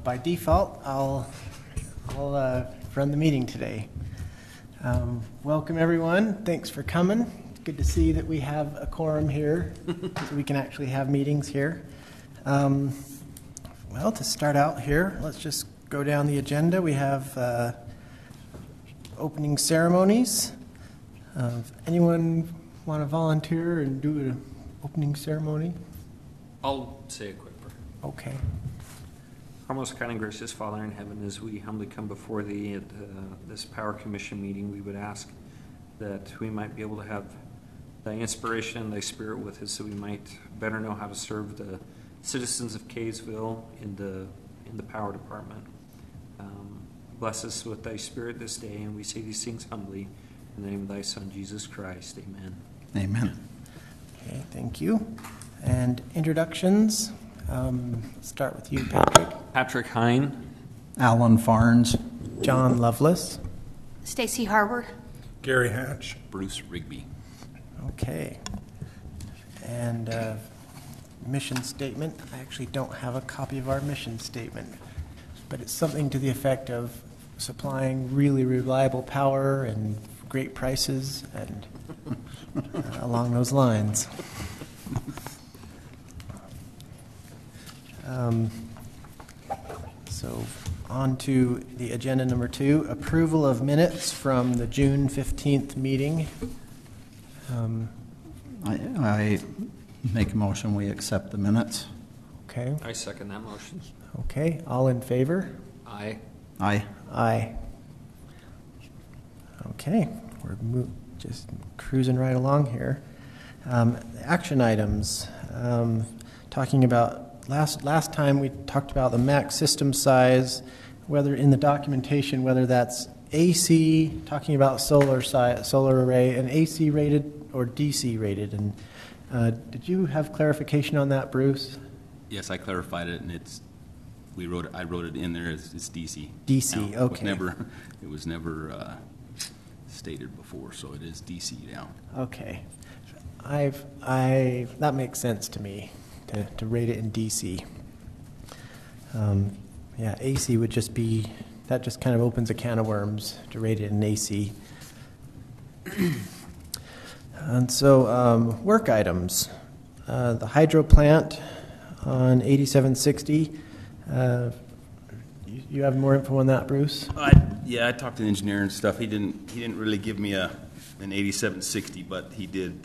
By default, I'll run the meeting today. Welcome everyone. Thanks for coming. It's good to see that we have a quorum here, so we can actually have meetings here. Well, to start out here, let's just go down the agenda. We have opening ceremonies. Anyone want to volunteer and do an opening ceremony? I'll say a quick prayer. Okay. Our most kind and gracious Father in heaven, as we humbly come before Thee at this Power Commission meeting, we would ask that we might be able to have Thy inspiration and Thy Spirit with us, so we might better know how to serve the citizens of Kaysville in the Power Department. Bless us with Thy Spirit this day, and we say these things humbly in the name of Thy Son, Jesus Christ. Amen. Amen. Okay, thank you. And introductions. Start with you, Patrick. Patrick Hine. Alan Farnes. John Lovelace. Stacy Harward. Gary Hatch. Bruce Rigby. Okay. And mission statement. I actually don't have a copy of our mission statement, but it's something to the effect of supplying really reliable power and great prices and along those lines. So on to the agenda number 2, approval of minutes from the June 15th meeting. I make a motion we accept the minutes. Okay. I second that motion. Okay. All in favor? Aye. Aye. Aye. Okay. We're just cruising right along here. Action items. Talking about last time we talked about the max system size, whether in the documentation, whether that's AC, talking about solar array, and AC rated or DC rated. And did you have clarification on that, Bruce? Yes, I clarified it, and I wrote it in there as it's DC. DC, now, okay. It was never stated before, so it is DC now. Okay. That makes sense to me. To rate it in DC. Yeah, AC would just be, that just kind of opens a can of worms to rate it in AC. And so work items. The hydro plant on 8760. You have more info on that, Bruce? Yeah, I talked to the engineer and stuff. He didn't really give me an 8760, but he did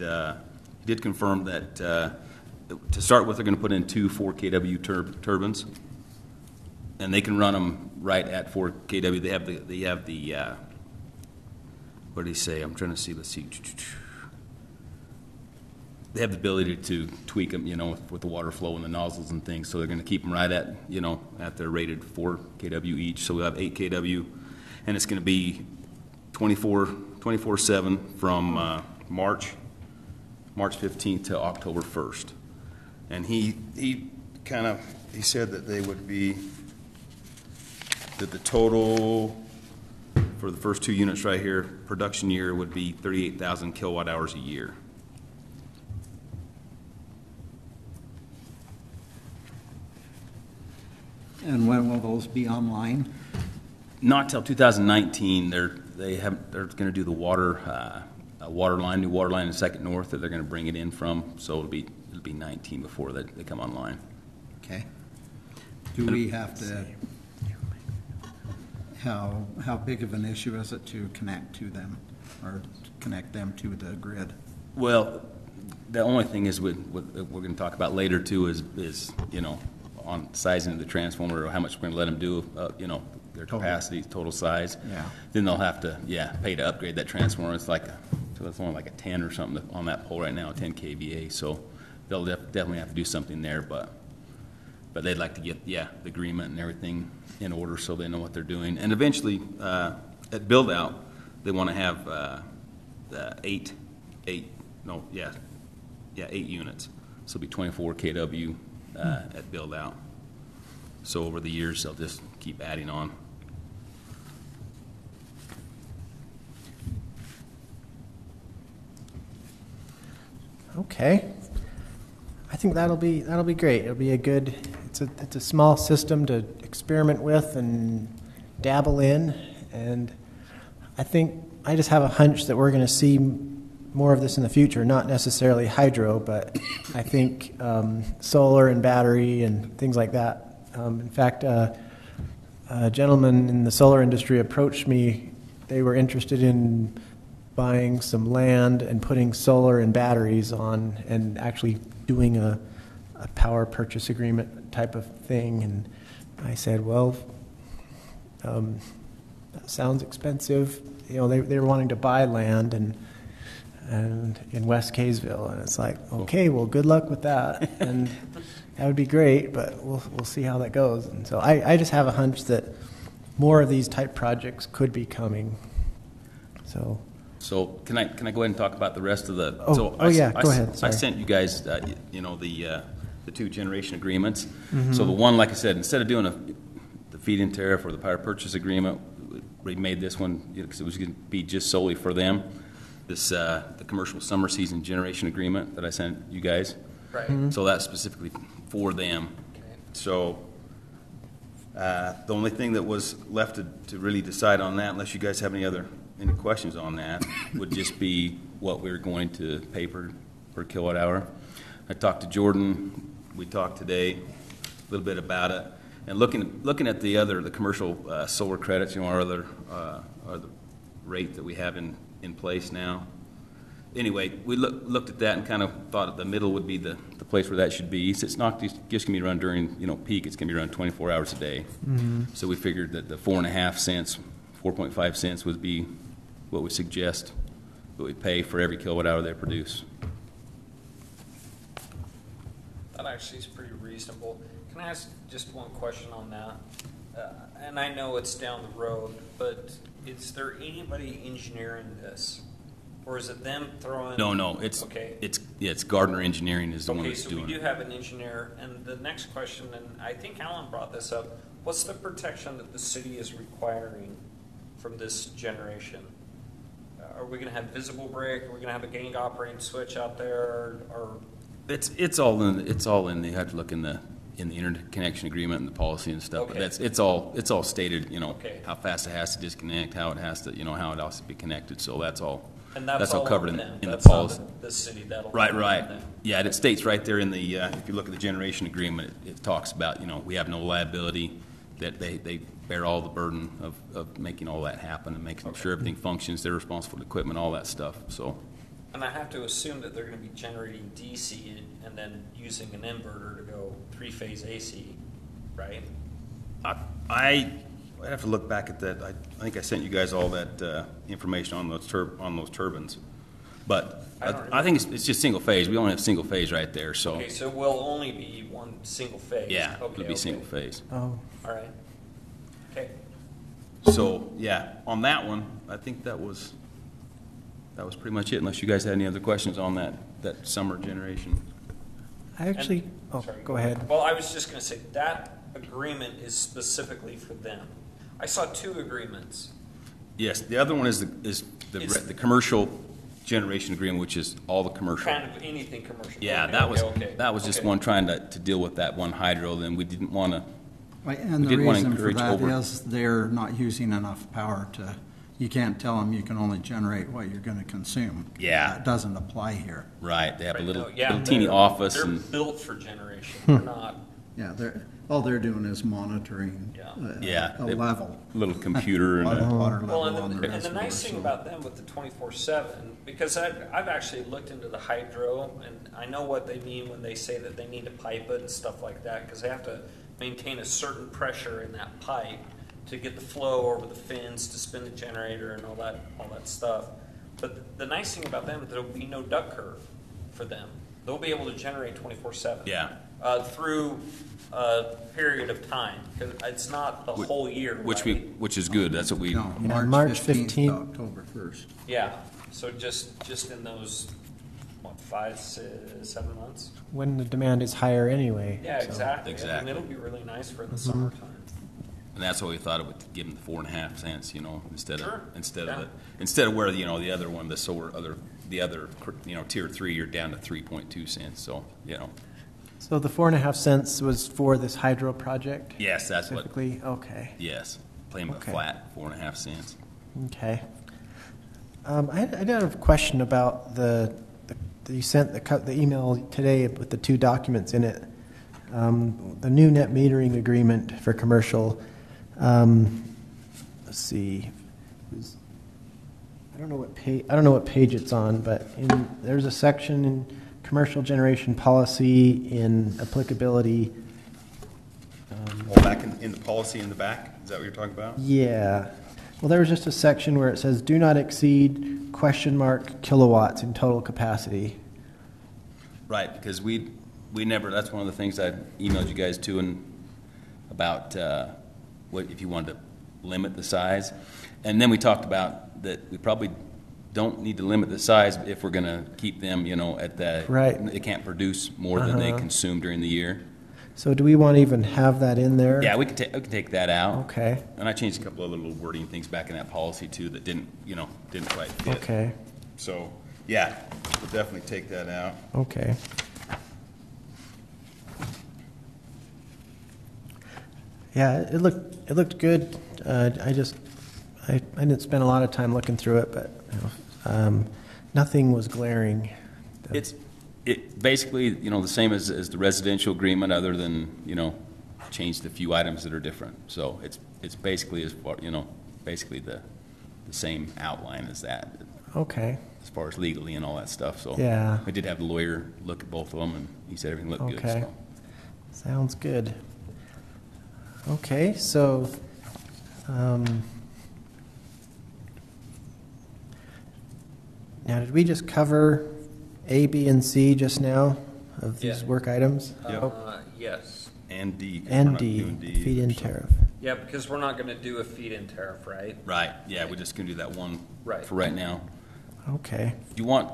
confirm that to start with, they're going to put in 2 4 kW turbines, and they can run them right at 4 kW. They have the what did he say? I'm trying to see. Let's see. They have the ability to tweak them, with the water flow and the nozzles and things. So they're going to keep them right at, at their rated 4 kW each. So we'll have 8 kW, and it's going to be 24/7 from March 15th to October 1st. And he said that they would be, that the total for the first 2 units right here, production year, would be 38,000 kilowatt hours a year. And when will those be online? Not till 2019. They're going to do the water new water line in Second North that they're going to bring it in from. So it'll be 19 before they come online. Okay. Do we have to? How big of an issue is it to connect to them, or to connect them to the grid? Well, the only thing is what we're going to talk about later too is on sizing of the transformer, or how much we're going to let them do, their capacity, total size. Yeah. Then they'll have to pay to upgrade that transformer. It's only like a 10 or something on that pole right now, 10 kVA. So they'll definitely have to do something there, but they'd like to get the agreement and everything in order so they know what they're doing. And eventually, at build out, they want to have 8 units. So it'll be 24 kW at build out. So over the years, they'll just keep adding on. Okay. I think that'll be great. It'll be a good it's a small system to experiment with and dabble in, and I just have a hunch that we're going to see more of this in the future. Not necessarily hydro, but I think solar and battery and things like that. In fact, a gentleman in the solar industry approached me. They were interested in buying some land and putting solar and batteries on, and actually doing a power purchase agreement type of thing. And I said, well, that sounds expensive. They were wanting to buy land and in West Kaysville, and it's like, okay, well, good luck with that, and that would be great, but we'll see how that goes. And so I just have a hunch that more of these type projects could be coming. So can I go ahead and talk about the rest of the? Go ahead. Sorry. I sent you guys, the 2 generation agreements. So the one, like I said, instead of doing the feed-in tariff or the power purchase agreement, we made this one because it was going to be just solely for them. This the commercial summer season generation agreement that I sent you guys. Right. So that's specifically for them. Okay. So the only thing that was left to really decide on that, unless you guys have any questions on that, would just be what we're going to pay per kilowatt hour. I talked to Jordan. We talked today a little bit about it, and looking at the commercial solar credits, our other rate that we have in place now. Anyway, we looked at that and kind of thought the middle would be the place where that should be. So it's not just going to be run during peak. It's going to be run 24 hours a day. So we figured that the 4.5 cents would be what we suggest that we pay for every kilowatt hour they produce. That actually is pretty reasonable. Can I ask just one question on that? And I know it's down the road, but is there anybody engineering this? Or is it them throwing? No. It's Gardner Engineering is the one that's doing it. Okay, so we do have an engineer. And the next question, and I think Alan brought this up, what's the protection that the city is requiring from this generation? Are we going to have visible break? Are we going to have a gang operating switch out there? Or it's all in. You have to look in the interconnection agreement and the policy and stuff. Okay. But it's all stated. Okay. How fast it has to disconnect, how it has to how it has to be connected. So that's all. And that's all covered in them. the That's policy. not the city. That'll Right. them. Yeah, it states right there in the if you look at the generation agreement, it talks about we have no liability, that they bear all the burden of making all that happen and making sure everything functions. They're responsible for the equipment, all that stuff. So. And I have to assume that they're going to be generating DC and then using an inverter to go 3-phase AC, right? I have to look back at that. I think I sent you guys all that information on those turbines, but I think it's just single phase. We only have single phase right there. So Okay, so it will only be one single phase. yeah, Okay, it'll be single phase. Oh, All right. Okay. So yeah, on that one, I think that was pretty much it. Unless you guys had any other questions on that summer generation. sorry, go ahead. Well, I was just going to say that agreement is specifically for them. I saw 2 agreements. Yes, the other one is the commercial generation agreement, which is all the commercial. Kind of anything commercial. Yeah, Okay, that was just one trying to deal with that one hydro. Then we didn't want to. Right, and We the didn't wanna reason for encourage that is they're not using enough power to, you can't tell them you can only generate what you're going to consume. Yeah. That doesn't apply here. Right, they have a Right, little no, teeny office They're and built for generation. They're not. Yeah, all they're doing is monitoring a level. little computer and Water Well, level on and the the reservoir. nice thing about them with the 24/7, because I've actually looked into the hydro, and I know what they mean when they say that they need to pipe it and stuff like that, because they have to maintain a certain pressure in that pipe to get the flow over the fins to spin the generator and all that stuff. But the nice thing about them, there'll be no duck curve for them. They'll be able to generate 24/7. Yeah. Through a period of time, because it's not the whole year. which is good. That's what we. No, March March 15th 15th to October 1st. Yeah, so just in those, 5, 6, 7 months? When the demand is higher anyway. Yeah, so. exactly. Exactly. I mean, it'll be really nice for the summertime. And that's why we thought it would give them the 4.5 cents, instead Sure. of where the other one, the other tier 3, you're down to 3.2 cents. So So the 4.5 cents was for this hydro project? Yes, that's what, Specifically? Okay. yes, plain but Okay. flat, 4.5 cents. Okay. I did have a question about you sent the email today with the 2 documents in it. The new net metering agreement for commercial. Let's see. I don't know what page it's on, but there's a section in commercial generation policy in applicability. Well, back in the policy in the back, is that what you're talking about? Yeah. Well, there was just a section where it says, do not exceed ? Kilowatts in total capacity. Right, because we never, that's one of the things I emailed you guys to and about what if you wanted to limit the size. And then we talked about that we probably don't need to limit the size if we're going to keep them, at that. Right. They can't produce more than they consume during the year. So do we want to even have that in there? Yeah, we can take that out. Okay. And I changed a couple of little wording things back in that policy too that didn't quite fit. Okay. So, yeah, we'll definitely take that out. Okay. Yeah, it looked good. I didn't spend a lot of time looking through it, but nothing was glaring. It basically, the same as the residential agreement, other than, changed a few items that are different. So it's basically as far, basically the same outline as that. Okay. As far as legally and all that stuff. So Yeah. I did have the lawyer look at both of them, and he said everything looked good. Okay. So. Sounds good. Okay, so now did we just cover A, B, and C just now of these Yeah. work items? Yes. And D. 'cause we're And not D, doing feed-in so- tariff. Yeah, because we're not going to do a feed-in tariff, right? Right. Yeah, we're just gonna do that one Right. for right now. Okay. Do you want?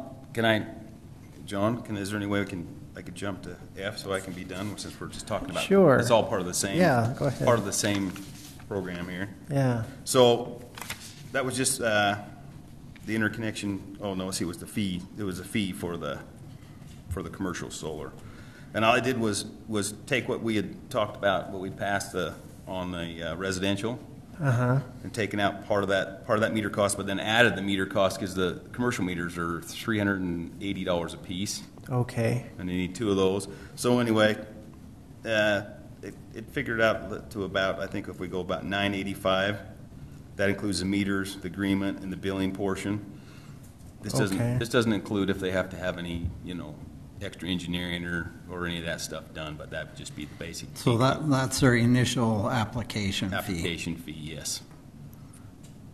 John? Is there any way I could jump to F so I can be done since we're just talking about? Sure. It's all part of the same. Yeah, go ahead. Part of the same program here. Yeah. So that was just the interconnection. Oh no, see, it was the fee. It was a fee for the commercial solar, and all I did was take what we had talked about, what we passed on the residential, and taken out part of that meter cost, but then added the meter cost because the commercial meters are $380 a piece, Okay. and you need 2 of those. So anyway, it figured out to about, I think if we go about $985. That includes the meters, the agreement, and the billing portion. This Okay. doesn't include if they have to have any, extra engineering or any of that stuff done, but that would just be the basic. So that's their initial application fee. Application fee, yes.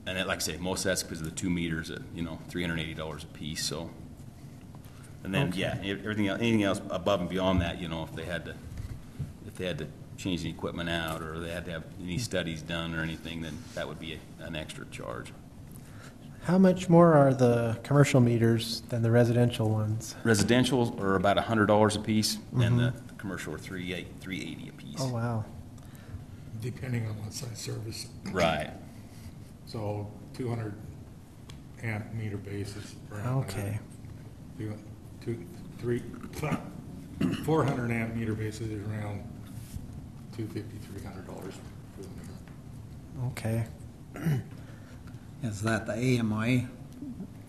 And like I say, most of that's because of the 2 meters at, $380 a piece, so. And then, Okay. anything else above and beyond that, if they had to change the equipment out, or they had to have any studies done or anything, then that would be an extra charge. How much more are the commercial meters than the residential ones? Residential are about $100 a piece, and the commercial are $380 a piece. Oh, wow. Depending on what size service. Right. So 200 amp meter bases. around Okay. there. 400 amp meter bases is around $250–300 for the meter. Okay. Is that the AMI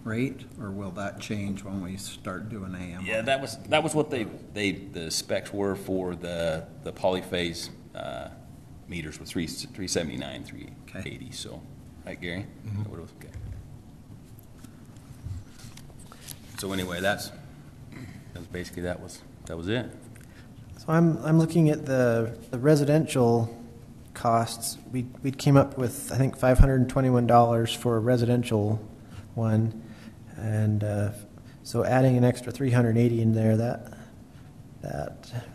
rate, or will that change when we start doing AMI? Yeah, that was what the specs were for the polyphase meters with 379, 380. So, right, Gary? What it was? Okay. So anyway, that was basically that was it. So I'm looking at the residential costs. We came up with, I think, $521 for a residential one, and so adding an extra $380 in there, that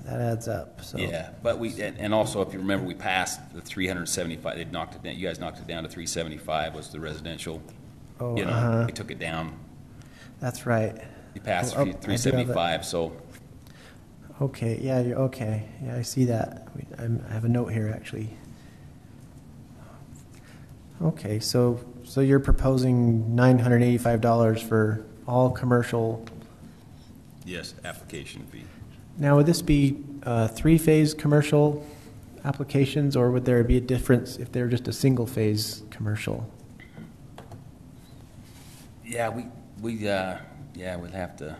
adds up. So Yeah, but and also if you remember, we passed the 375. They knocked it down. You guys knocked it down to 375 was the residential. Oh, They took it down. That's right. You passed Oh, I do have 375. So Okay. Yeah. Okay. Yeah, I see that. I have a note here actually. Okay. So you're proposing $985 for all commercial. yes, application fee. Now, would this be three-phase commercial applications, or would there be a difference if they're just a single-phase commercial? Yeah, we'd have to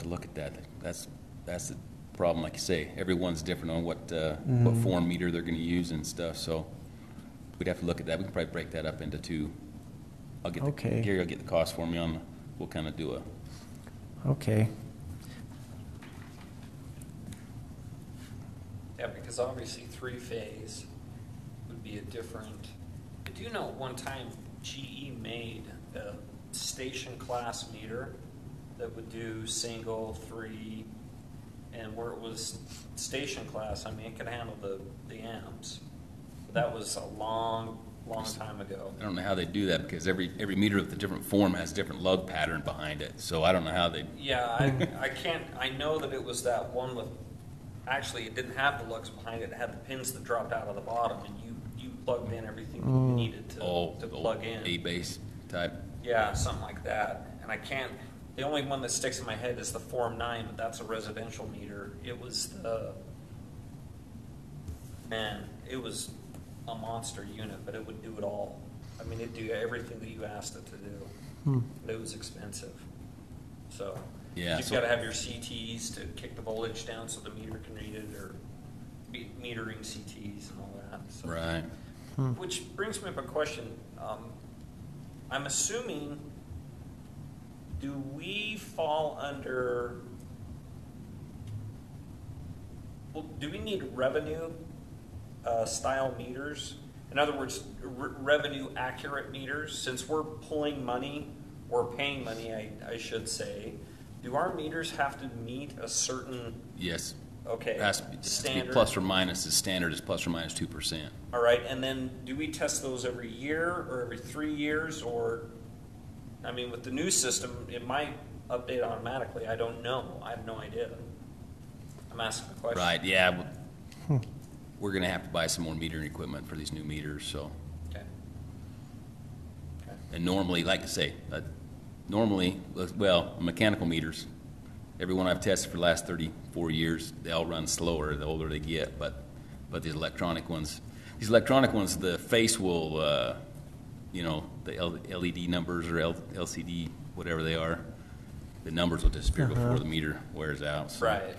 look at that. That's the problem, like you say. Everyone's different on what form meter they're going to use and stuff. So we'd have to look at that. We can probably break that up into two. I'll get Gary will get the cost for me on. We'll kind of do a. Okay. Yeah, because obviously three-phase would be a different. I do know one time GE made a station class meter that would do single, three, and where it was station class, I mean, it could handle the amps. But that was a long time ago. I don't know how they do that because every meter with a different form has a different lug pattern behind it. So I don't know how they. Yeah, I can't. I know that it was that one with. Actually, it didn't have the lugs behind it. It had the pins that dropped out of the bottom, and you plugged in everything that you needed to plug in. A-base type. Yeah, something like that. And I can't. The only one that sticks in my head is the Form 9, but that's a residential meter. It was it was a monster unit, but it would do it all. I mean, it'd do everything that you asked it to do. But it was expensive. So yeah, you've got to have your CTs to kick the voltage down so the meter can read it, or metering CTs and all that. So. Right. Which brings me up a question. I'm assuming, do we fall under, well, do we need revenue style meters? In other words, revenue accurate meters? Since we're pulling money or paying money, I should say, do our meters have to meet a certain? Yes. Okay. It has to be plus or minus. The standard is plus or minus 2%. All right, and then do we test those every year or every 3 years? Or, I mean, with the new system, it might update automatically. I don't know. I have no idea. I'm asking the question. Right, yeah. We're going to have to buy some more metering equipment for these new meters. So. Okay. And normally, like I say, mechanical meters, every one I've tested for the last 34 years, they all run slower the older they get. But these electronic ones, the face will, the LED numbers or LCD, whatever they are, the numbers will disappear before the meter wears out. So. Right.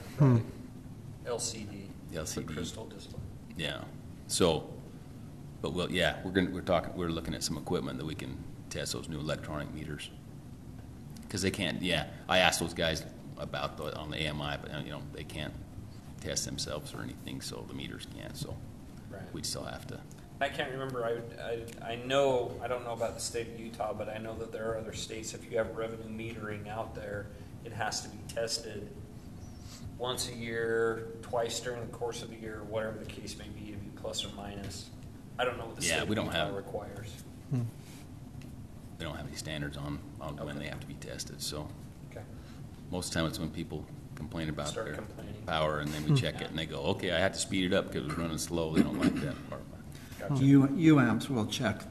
LCD. The crystal display. Yeah. So, but we're looking at some equipment that we can test those new electronic meters. Because they can't, I asked those guys about on the AMI, but they can't test themselves or anything, so the meters can't. So we'd still have to. I can't remember. I know, I don't know about the state of Utah, but I know that there are other states. If you have revenue metering out there, it has to be tested once a year, twice during the course of a year, whatever the case may be, plus or minus. I don't know what the state of Utah requires. We don't have any standards on when they have to be tested. So most of the time it's when people complain about their power, and then we check it and they go, okay, I had to speed it up because it was running slow. They don't like that part. Gotcha. UAMPS will check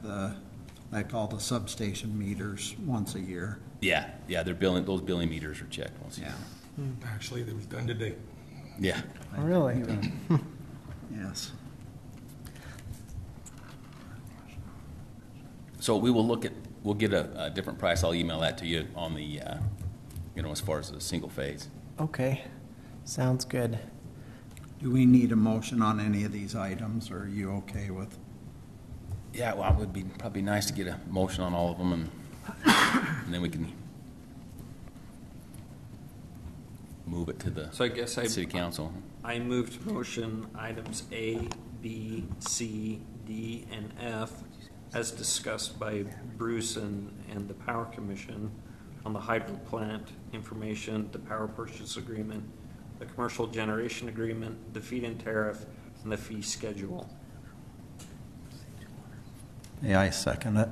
all the substation meters once a year. Yeah, they're billing. Those billing meters are checked once a year. Actually, that was done today. Yeah. Oh, really? Yes. So we'll get a different price. I'll email that to you on the, as far as the single phase. Okay, sounds good. Do we need a motion on any of these items, or are you okay with? Yeah, well, it would be probably nice to get a motion on all of them, and then we can move it to the city council. I moved motion items A, B, C, D, and F as discussed by Bruce and the Power Commission on the hydro plant information, the power purchase agreement, the commercial generation agreement, the feed-in tariff, and the fee schedule. Yeah, I second it.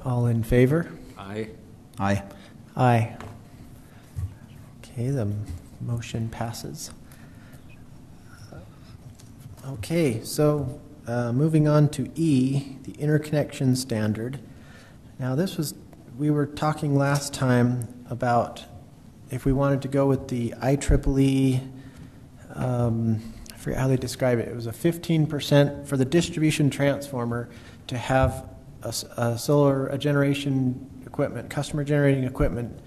All in favor? Aye. Aye. Aye. Okay, the motion passes. Okay, so moving on to E, the interconnection standard. Now we were talking last time about if we wanted to go with the IEEE, I forget how they describe it. It was a 15% for the distribution transformer to have a solar generation equipment, customer generating equipment,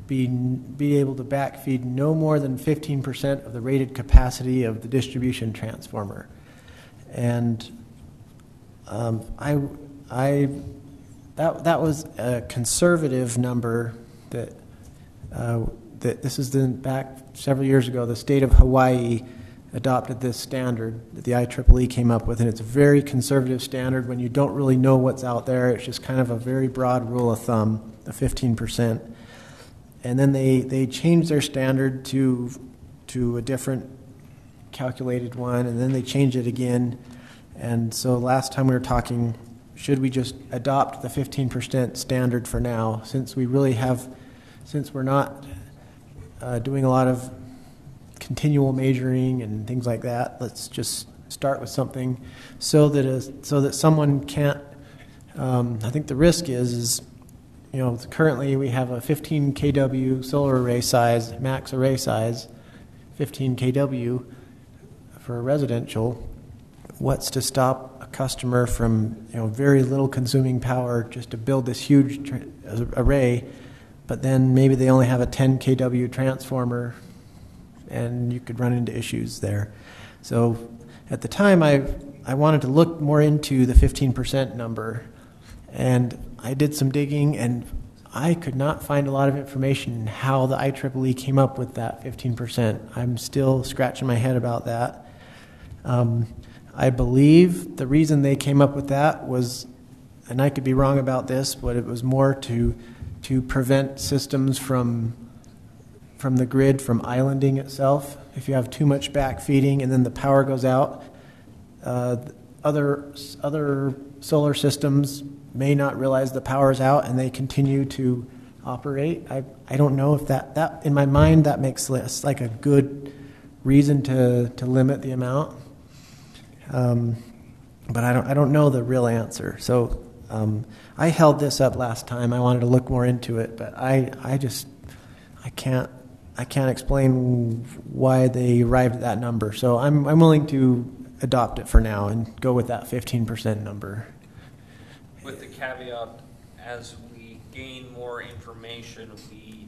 be able to backfeed no more than 15% of the rated capacity of the distribution transformer. And that was a conservative number that this is back several years ago. The state of Hawaii adopted this standard that the IEEE came up with, and it's a very conservative standard when you don't really know what's out there. It's just kind of a very broad rule of thumb, the 15%. And then they changed their standard to a different calculated one, and then they changed it again. And so last time we were talking, should we just adopt the 15% standard for now, since we're not doing a lot of continual measuring and things like that. Let's just start with something so that someone can't. I think the risk is currently we have a 15 kW solar array size, max array size, 15 kW for a residential. What's to stop a customer from very little consuming power just to build this huge array, but then maybe they only have a 10 kW transformer, and you could run into issues there. So at the time, I wanted to look more into the 15% number, and I did some digging, and I could not find a lot of information how the IEEE came up with that 15%. I'm still scratching my head about that. I believe the reason they came up with that was, and I could be wrong about this, but it was more to prevent systems from the grid from islanding itself. If you have too much backfeeding and then the power goes out, other solar systems may not realize the power's out and they continue to operate. I don't know if that in my mind that makes this like a good reason to limit the amount, but I don't know the real answer. So I held this up last time. I wanted to look more into it, but I can't explain why they arrived at that number. So I'm willing to adopt it for now and go with that 15% number. With the caveat, as we gain more information, we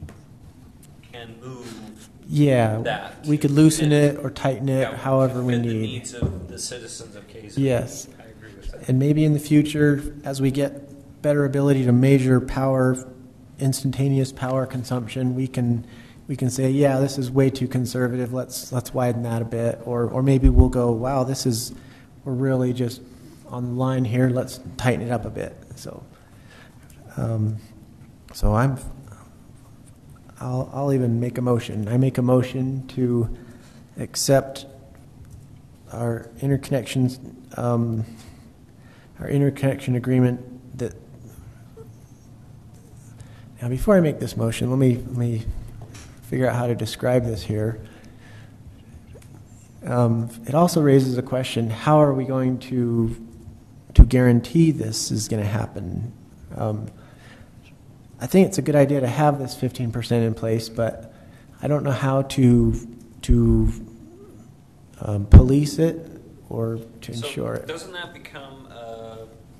can move that. We could loosen it or tighten it however we fit need. The needs of the citizens of Kaysville. Yes. I agree with that. And maybe in the future, as we get better ability to measure power, instantaneous power consumption, we can say, yeah, this is way too conservative. Let's widen that a bit, or maybe we'll go, wow, we're really just on the line here. Let's tighten it up a bit. So, I'll even make a motion. I make a motion to accept our interconnection agreement. That now, before I make this motion, let me figure out how to describe this here. It also raises a question: how are we going to guarantee this is going to happen? I think it's a good idea to have this 15% in place, but I don't know how to police it or to ensure it. Doesn't that become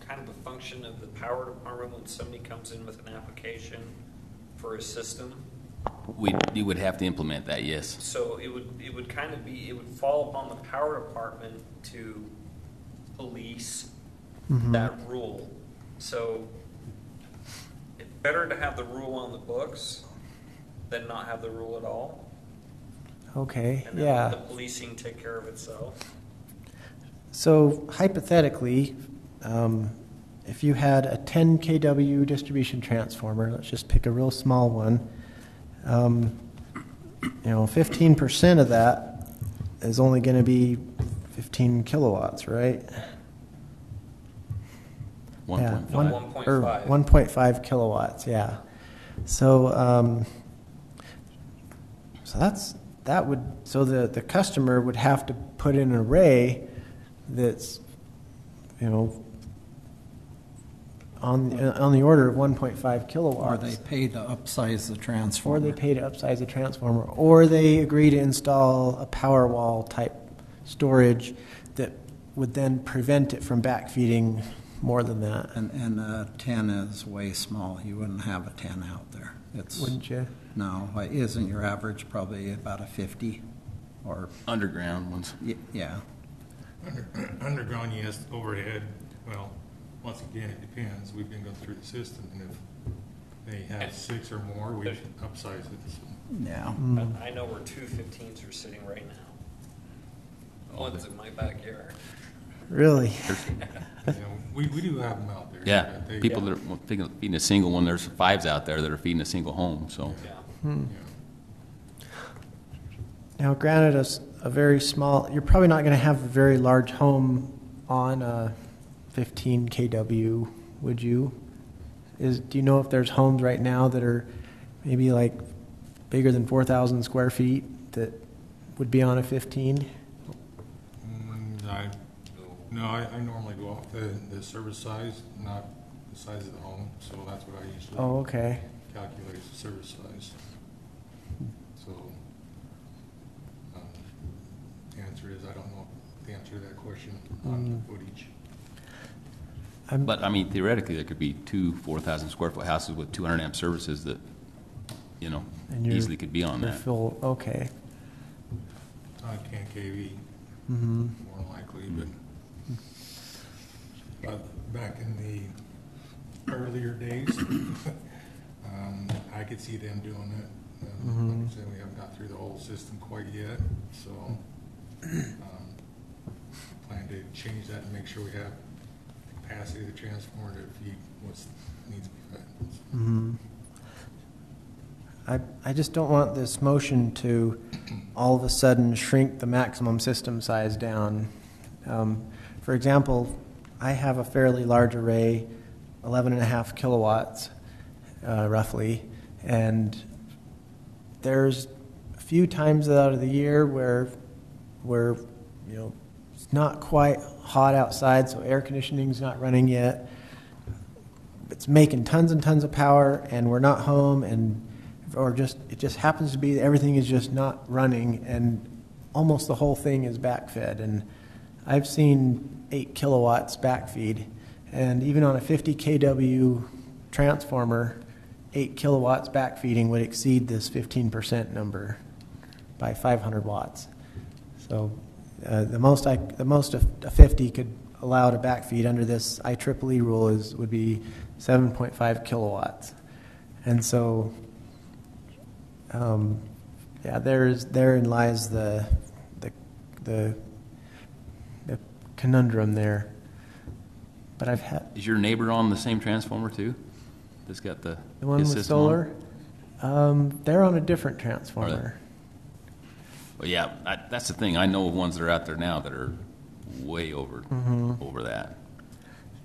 kind of a function of the power department when somebody comes in with an application for a system? You would have to implement that, yes. So it would kind of be, it would fall upon the power department to police that rule. So it's better to have the rule on the books than not have the rule at all. Okay, And then yeah. let the policing take care of itself. So hypothetically, if you had a 10 kW distribution transformer, let's just pick a real small one, 15% of that is only going to be 15 kilowatts, right? 1.5. 1.5 kilowatts, yeah. So, so the customer would have to put in an array that's, on the order of 1.5 Or kilowatts. they pay to upsize the Or transformer. they pay to upsize the transformer, or they agree to install a power wall type storage that would then prevent it from backfeeding more than that. And a 10 is way small. You wouldn't have a 10 out there. It's Wouldn't you? No, isn't your average probably about a 50? Or, Underground ones. yeah. Underground, yes, overhead, well, once again, it depends. We've been going through the system, and if they have 6 or more, we upsize it. So, Yeah. I know where 2 15s are sitting right now. One's in my backyard. Really? you know, we do have them out there. Yeah, but they- people that are feeding a single one, there's 5s out there that are feeding a single home, so. Yeah. Yeah. Now, granted, a very small, you're probably not going to have a very large home on a 15 kW, would you? Do you know if there's homes right now that are maybe like bigger than 4,000 square feet that would be on a 15? I normally go off the service size, not the size of the home, so that's what I usually Oh, okay. calculate is the service size. So, the answer is, I don't know the answer to that question on the footage. But, I mean, theoretically, there could be 2 4,000 square foot houses with 200 amp services that, you know, And you're- easily could be on You're that. full, okay. It's on 10 kV, Mm-hmm. more likely, but back in the earlier days, I could see them doing it. Like I said, we haven't got through the whole system quite yet, so plan to change that and make sure we have the capacity of the transformer to feed what needs to be fed. Mm-hmm. I just don't want this motion to all of a sudden shrink the maximum system size down. For example, I have a fairly large array, 11.5 kilowatts, roughly, and there's a few times out of the year where you know it's not quite hot outside, so air conditioning's not running yet. It's making tons and tons of power, and we're not home, it just happens to be that everything is just not running, and almost the whole thing is backfed. And I've seen 8 kilowatts backfeed, and even on a 50 kW transformer, 8 kilowatts backfeeding would exceed this 15% number by 500 watts. So the most a 50 could allow to backfeed under this IEEE rule would be 7.5 kilowatts, and so. Therein lies the conundrum there. But I've had Is your neighbor on the same transformer too? That's got the one his with system on? solar. They're on a different transformer. Well, yeah, that's the thing. I know of ones that are out there now that are way over that.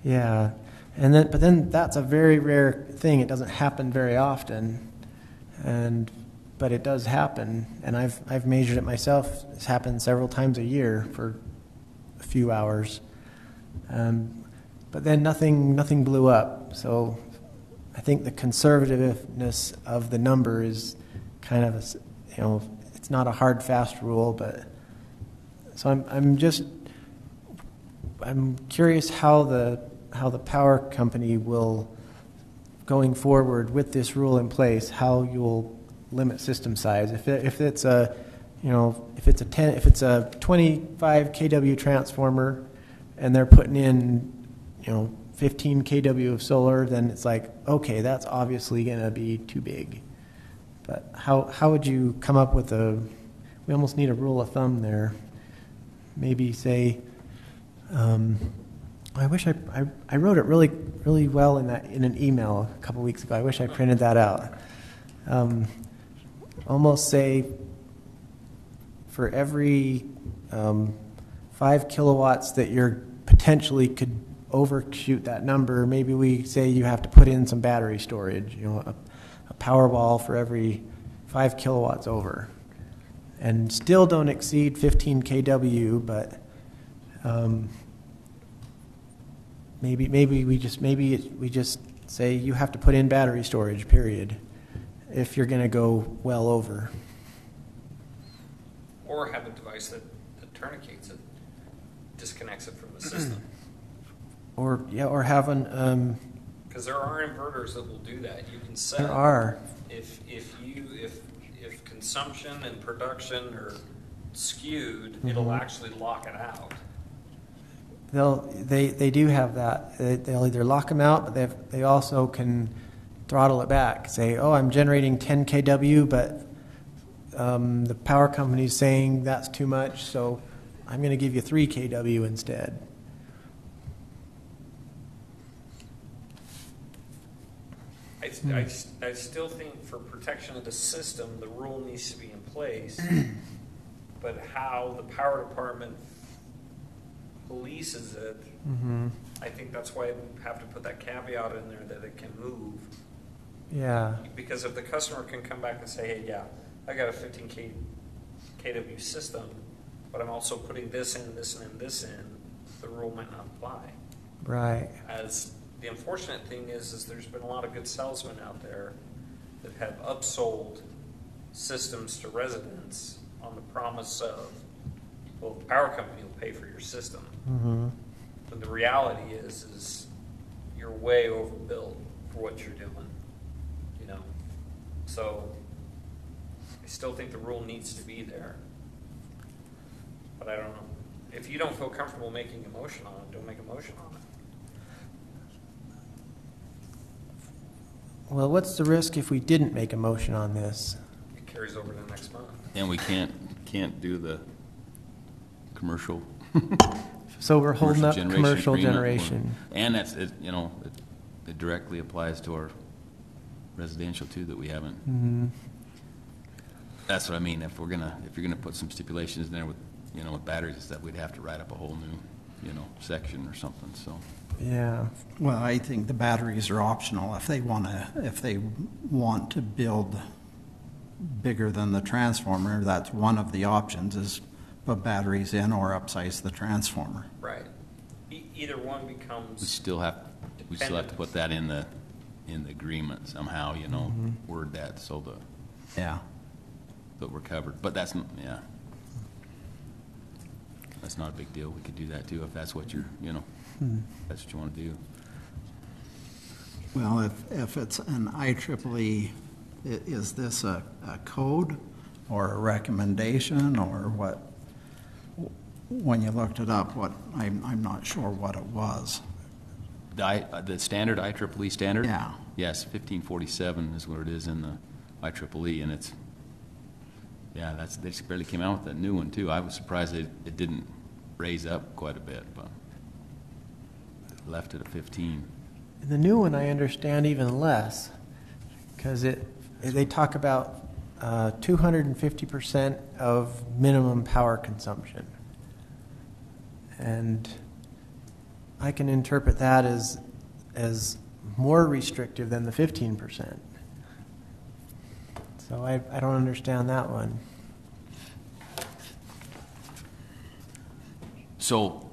Yeah, but then that's a very rare thing. It doesn't happen very often, but it does happen, and I've measured it myself. It's happened several times a year for a few hours, but then nothing blew up. So I think the conservativeness of the number is kind of it's not a hard fast rule, but so I'm curious how the power company will, going forward with this rule in place, how you'll limit system size. If it's a 25 kW transformer and they're putting in 15 kW of solar, then it's like, okay, that's obviously going to be too big. But how would you come up with we almost need a rule of thumb there. Maybe say, I wish I wrote it really, really well in an email a couple weeks ago. I wish I printed that out. Almost say for every 5 kilowatts that you're potentially could overshoot that number, maybe we say you have to put in some battery storage, a power wall for every 5 kilowatts over. And still don't exceed 15 kW, but maybe we just say you have to put in battery storage, period, if you're going to go well over. Or have a device that tourniquets it, disconnects it from the system. Or have an Because there are inverters that will do that. You can set there are. if consumption and production are skewed, it'll actually lock it out. They do have that. They'll either lock them out, but they also can throttle it back. Say, oh, I'm generating 10 kW, but the power company's saying that's too much, so I'm going to give you 3 kW instead. I still think for protection of the system, the rule needs to be in place. But how the power department polices it, I think that's why we have to put that caveat in there that it can move. Yeah. Because if the customer can come back and say, hey, yeah, I got a 15 kW system, but I'm also putting this in, this in, and this in, the rule might not apply. Right. As the unfortunate thing is there's been a lot of good salesmen out there that have upsold systems to residents on the promise of, well, the power company will pay for your system. But the reality is you're way overbuilt for what you're doing, you know. So I still think the rule needs to be there. But I don't know. If you don't feel comfortable making a motion on it, don't make a motion on it. Well, what's the risk if we didn't make a motion on this? It carries over to the next month. And we can't do the commercial. So we're holding up Commercial commercial agreement, generation. And that's, it directly applies to our residential too, that we haven't. That's what I mean. If you're gonna put some stipulations in there with, with batteries and stuff, we'd have to write up a whole new, section or something, so. Yeah. Well, I think the batteries are optional if they want to build bigger than the transformer. That's one of the options, is put batteries in or upsize the transformer. Right. Either one becomes. We still have to put that in the agreement somehow, word that so Yeah. that we're covered. But that's not a big deal. We could do that too if that's what you're, that's what you want to do. Well, if it's an IEEE, is this a code or a recommendation or what? When you looked it up, I'm not sure what it was. The standard IEEE standard? Yeah. Yes, 1547 is what it is in the IEEE, and it's, they just barely came out with a new one too. I was surprised it didn't raise up quite a bit, but left it at 15. The new one I understand even less, because they talk about 250% of minimum power consumption. And I can interpret that as more restrictive than the 15%. So I don't understand that one. So,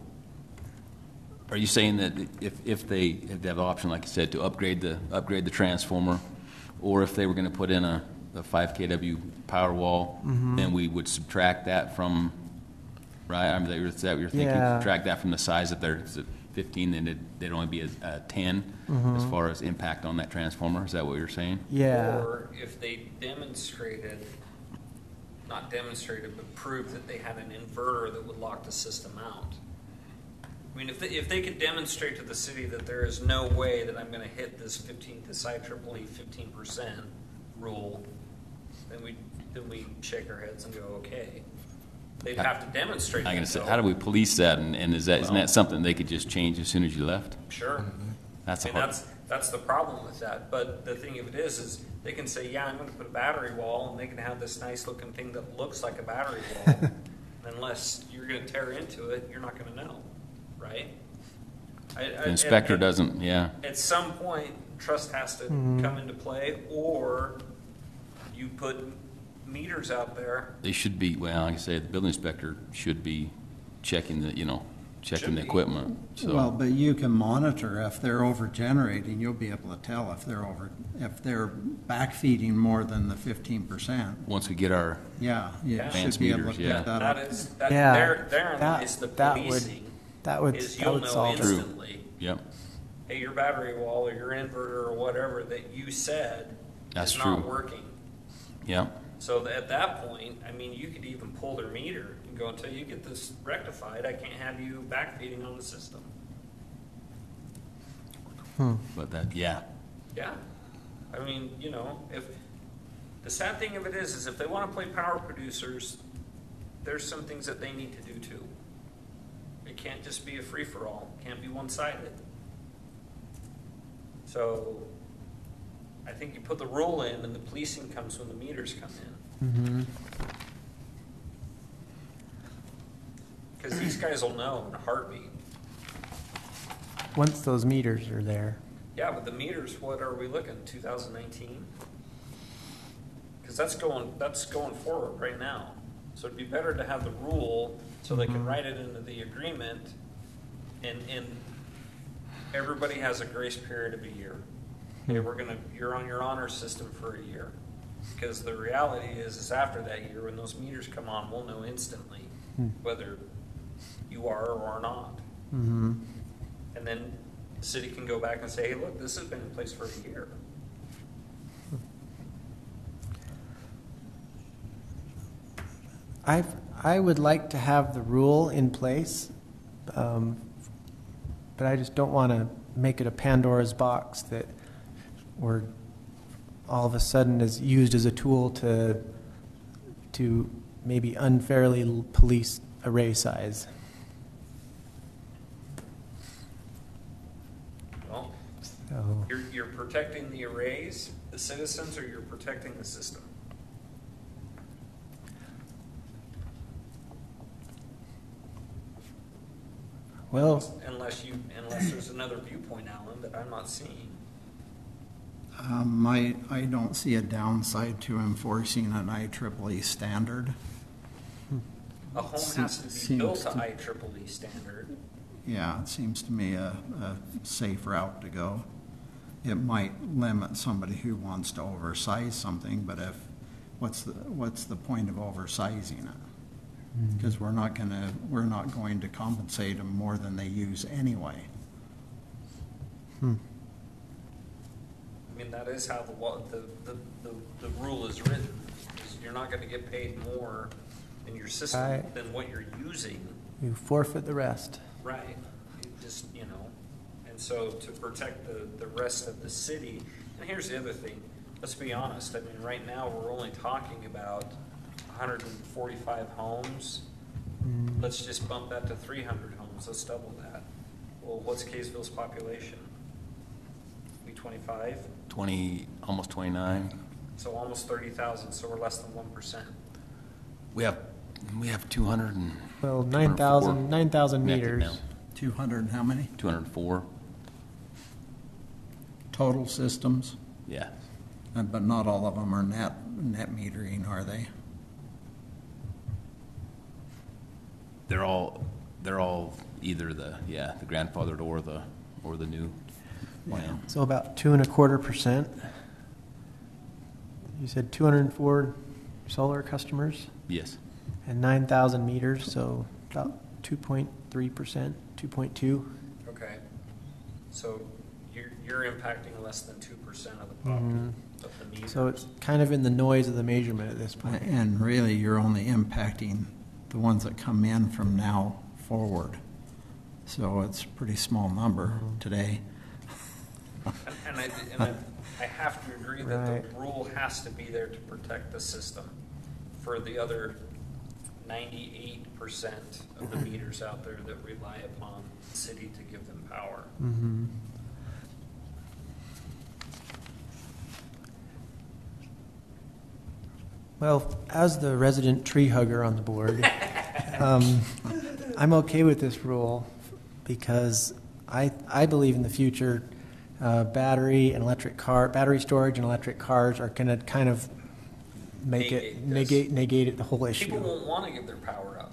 are you saying that if they have the option, like you said, to upgrade the transformer, or if they were going to put in a 5 kW power wall, then we would subtract that from, right? I mean, is that what you're thinking? Yeah. Subtract that from the size if they're 15, then it'd only be a 10 as far as impact on that transformer. Is that what you're saying? Yeah. Or if they not demonstrated, but proved that they had an inverter that would lock the system out. I mean, if they could demonstrate to the city that there is no way that I'm going to hit this IEEE 15% rule, then we shake our heads and go, okay. They'd have to demonstrate. I'm going to say, how do we police that? And isn't that something they could just change as soon as you left? Sure. That's that's the problem with that. But the thing of it is they can say, yeah, I'm going to put a battery wall, and they can have this nice looking thing that looks like a battery wall. Unless you're going to tear into it, you're not going to know, right? The inspector doesn't. Yeah. At some point, trust has to come into play, or you put meters out there. They should be, well, like I say, the building inspector should be checking checking Should the be. equipment, so. Well, but you can monitor if they're over generating, you'll be able to tell if they're backfeeding more than the 15%. Once we get our, Yeah, you should Advanced be able to meters, pick yeah. that That up. is, Yeah, therein lies the that would- policing, that would is you'll know solve it. True. instantly, yep, hey, your battery wall or your inverter or whatever that you said That's is not true. working. yep, So at that point, I mean, you could even pull their meter and go, until you get this rectified, I can't have you backfeeding on the system. but that, yeah, Yeah. I mean, you know, if, the sad thing of it is if they want to play power producers, there's some things that they need to do too. It can't just be a free-for-all, can't be one-sided. So, I think you put the rule in and the policing comes when the meters come in. Because these guys will know in a heartbeat. Once those meters are there. Yeah, but the meters, what are we looking, 2019? Because that's going forward right now. So it'd be better to have the rule so they can write it into the agreement, and everybody has a grace period of a year. Hey, you're on your honor system for a year. Because the reality is after that year, when those meters come on, we'll know instantly whether you are or are not. And then the city can go back and say, hey, look, this has been in place for a year. I would like to have the rule in place, but I just don't want to make it a Pandora's box that we're all of a sudden is used as a tool to maybe unfairly police array size. Well, So, you're protecting the arrays, the citizens, or you're protecting the system? well, Unless there's another viewpoint, Alan, that I'm not seeing. I don't see a downside to enforcing an IEEE standard. A home has to be built to IEEE standard. Yeah, it seems to me a safe route to go. It might limit somebody who wants to oversize something, but what's the point of oversizing it? Because we're not going to compensate them more than they use anyway. I mean, that is how the rule is written. Is you're not going to get paid more in your system Right. than what you're using. you forfeit the rest. Right. You just, and so to protect the rest of the city, and here's the other thing, let's be honest, I mean, right now, we're only talking about 145 homes. Let's just bump that to 300 homes, let's double that. Well, what's Kaysville's population? We 25? 20, almost 29. So almost 30,000, so we're less than 1%. We have 200 and. Well, 204 9,000 connected meters. now. 200 and how many? 204, Total systems? yeah. But not all of them are net metering, are they? They're all either the grandfathered or the new plan. So about 2.25%. You said 204 solar customers Yes. and 9,000 meters, so about 2.3%, 2.2. Okay. So you're impacting less than 2% of the population of the meters. So it's kind of in the noise of the measurement at this point. And really, you're only impacting the ones that come in from now forward. So it's a pretty small number today. And I have to agree that Right. the rule has to be there to protect the system for the other 98% of the meters out there that rely upon the city to give them power. Well, as the resident tree hugger on the board, I'm okay with this rule because I believe in the future battery storage and electric cars are going to kind of Negate this. negate it, the whole issue. People won't want to give their power up.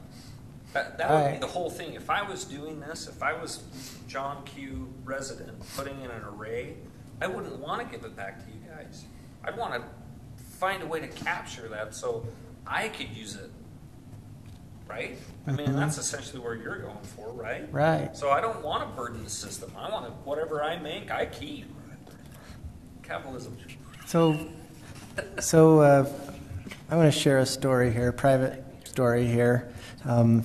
That would be Alright. the whole thing. If I was doing this, if I was John Q. resident putting in an array, I wouldn't want to give it back to you guys. I'd want to find a way to capture that so I could use it. Right? I mean, that's essentially where you're going for, right? Right. So I don't want to burden the system. I want to, whatever I make, I keep. Capitalism. So I want to share a story here, private story here. A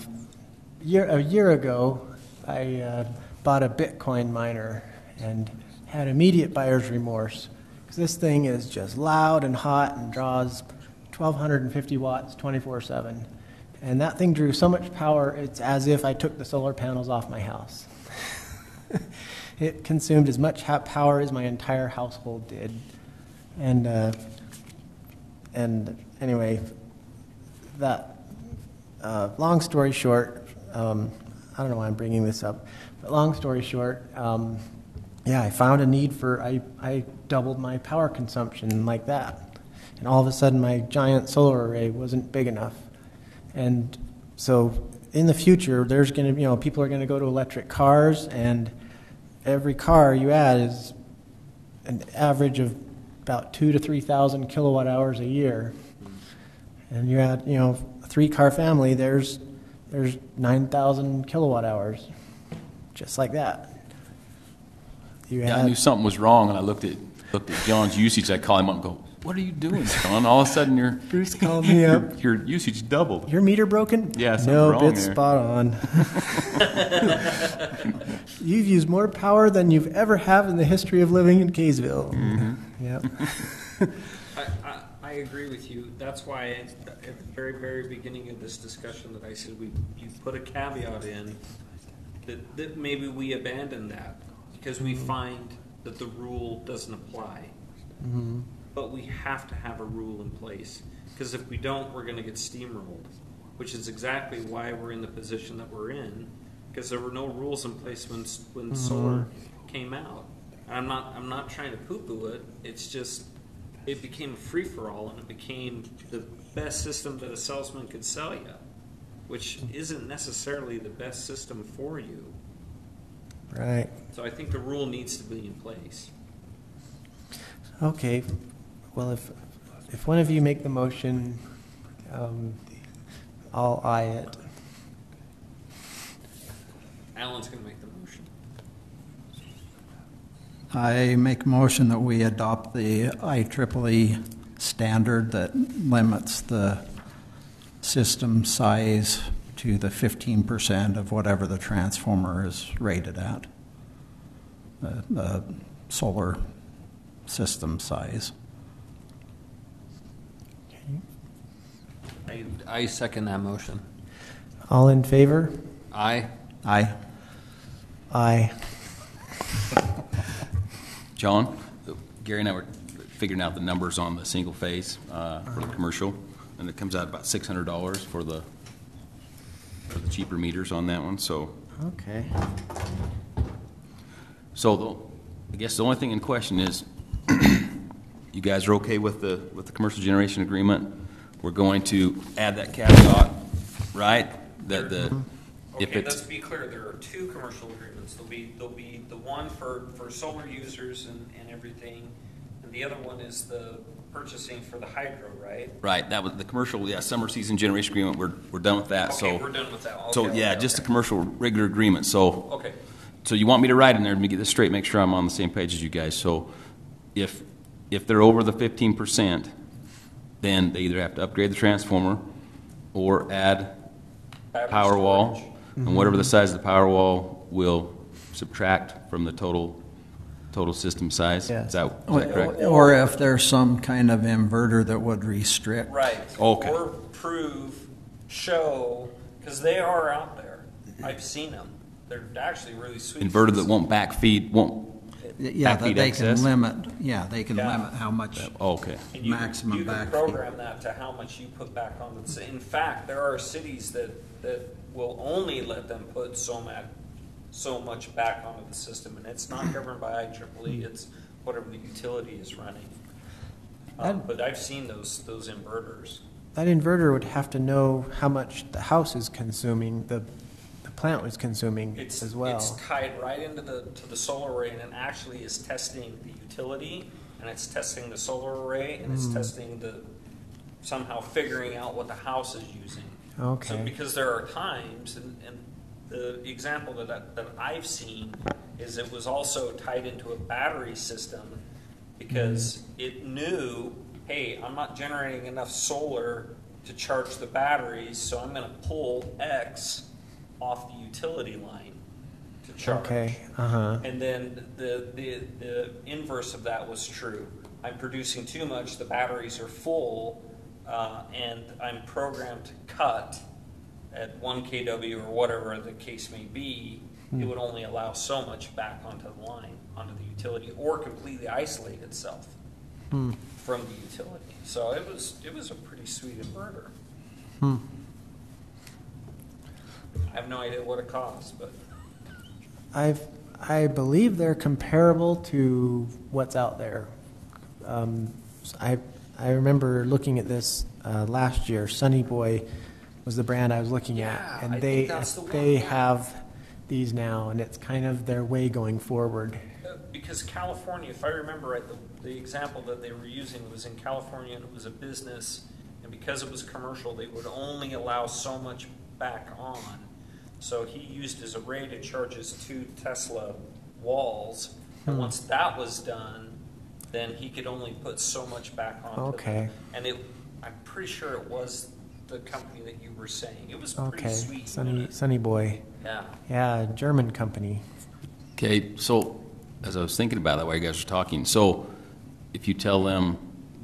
year ago, I bought a Bitcoin miner and had immediate buyer's remorse because this thing is just loud and hot and draws 1,250 watts 24/7. And that thing drew so much power, it's as if I took the solar panels off my house. It consumed as much power as my entire household did. And anyway, that long story short, I don't know why I'm bringing this up, but long story short, I found a need for, I doubled my power consumption like that. And all of a sudden my giant solar array wasn't big enough. And so in the future, there's going to, people are going to go to electric cars, and every car you add is an average of about 2,000 to 3,000 kilowatt hours a year. And you add, a 3-car family, there's 9,000 kilowatt hours, just like that. I knew something was wrong, and I looked at John's usage. I called him up and go, "What are you doing, John?" All of a sudden, Bruce called me up. Your usage doubled. Your meter broken? Yeah, something's no, wrong it's there. spot on. You've used more power than you've ever have in the history of living in Kaysville. Mm-hmm. Yep. I agree with you. That's why at the very, very beginning of this discussion that I said you put a caveat in that maybe we abandon that because we find that the rule doesn't apply. Mm-hmm. But we have to have a rule in place because if we don't, we're going to get steamrolled, which is exactly why we're in the position that we're in because there were no rules in place when solar came out. I'm not trying to poo-poo it. It's just it became a free-for-all and it became the best system that a salesman could sell you, which isn't necessarily the best system for you. Right. So I think the rule needs to be in place. Okay. Well, if one of you make the motion, I'll aye it. Alan's going to make the motion. I make a motion that we adopt the IEEE standard that limits the system size to the 15% of whatever the transformer is rated at, the solar system size. I second that motion. All in favor? Aye. Aye. Aye. John, Gary and I were figuring out the numbers on the single phase for the commercial, and it comes out about $600 for the cheaper meters on that one. So, Okay. I guess the only thing in question is, you guys are okay with the commercial generation agreement? We're going to add that caveat, right? That if Okay, it's let's be clear. There are two commercial agreements. There'll be the one for solar users and everything, and the other one is the purchasing for the hydro, right? right, that was the commercial, summer season generation agreement. We're done with that. Okay, So we're done with that. Okay, so okay, just okay. a commercial regular agreement. So Okay. So you want me to write in there, let me get this straight, make sure I'm on the same page as you guys. So if they're over the 15%, then they either have to upgrade the transformer or add Battery power wall, storage. and whatever the size of the power wall will subtract from the total system size. Yes. Is that correct? Or if there's some kind of inverter that would restrict. Right. Okay. Or prove, show, because they are out there. I've seen them. They're actually really sweet. Inverter that won't backfeed, won't. Yeah, that Backfeed they excess? can limit, they can Yeah. limit how much. Okay. And you maximum you can backfeed. program that to how much you put back on the. In fact, there are cities that will only let them put so much back onto the system, and it's not governed by IEEE. It's whatever the utility is running. But I've seen those inverters. that inverter would have to know how much the house is consuming, the plant was consuming as well. It's tied right into the solar array, and it actually is testing the utility, and it's testing the solar array, and it's testing somehow figuring out what the house is using. Okay. So because there are times, and the example that I've seen is it was also tied into a battery system because it knew, hey, I'm not generating enough solar to charge the batteries, so I'm going to pull X off the utility line to charge. Okay. And then the inverse of that was true. I'm producing too much, the batteries are full, and I'm programmed to cut at 1 kW or whatever the case may be. It would only allow so much back onto the line, onto the utility, or completely isolate itself from the utility. So it was a pretty sweet inverter. I have no idea what it costs, but I believe they're comparable to what's out there. I remember looking at this last year. Sunny Boy was the brand I was looking at, and I think that's the they one, yeah. have these now, and it's kind of their way going forward. because California, if I remember right, the example that they were using was in California, and it was a business, and because it was commercial, they would only allow so much back on. So he used his array to charge his 2 Tesla walls, and once that was done, then he could only put so much back on. Okay. And I'm pretty sure it was the company that you were saying. It was pretty Okay, sweet. Sunny Boy. Yeah. Yeah, German company. Okay, so as I was thinking about that while you guys were talking, so if you tell them